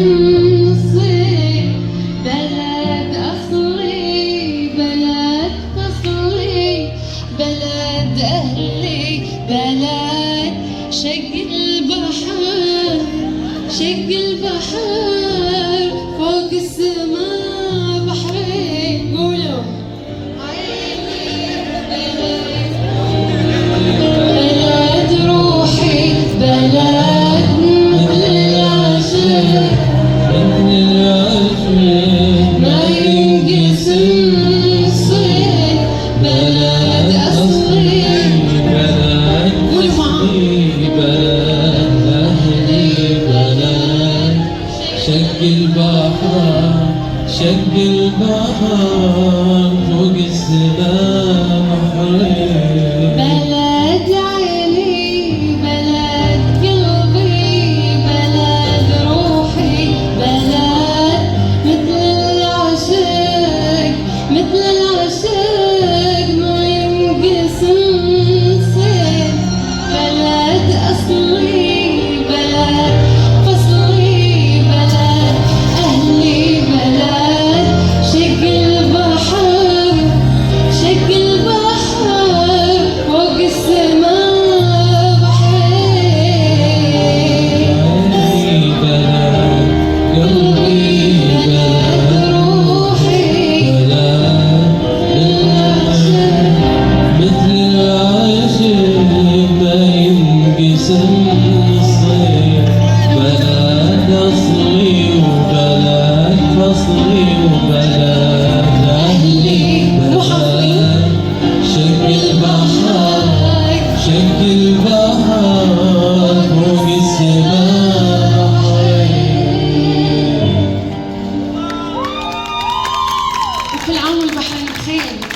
الصيف، بلد أصلي بلد فصلي، بلد أهلي بلد شق البحر، شق البحر فوق السماء بحرين. قولوا بلد روحي، بلد مثل العشق ما ينقسم صيف، بلد أصلي قولوا معاي بلد أهلي بلد شق البحر، شق البحر فوق السماء بحرين. بلد عيني، بلد قلبي، بلد روحي، بلد مثل العشق، مثل العشق ما ينقسم صيف، بلد أصلي بلد فصلي، بلد أهلي بلد شق البحر، شق البحر فوق السماء بحرين. بلد قلبي، بلد روحي بلد مثل العاشق ما ينقسم الصيف، بلد أصلي وبلد فصلي وبلد أهلي بلد شق البحر، شق البحر فوق السماء بحرين. وكل عام والبحرين بخير.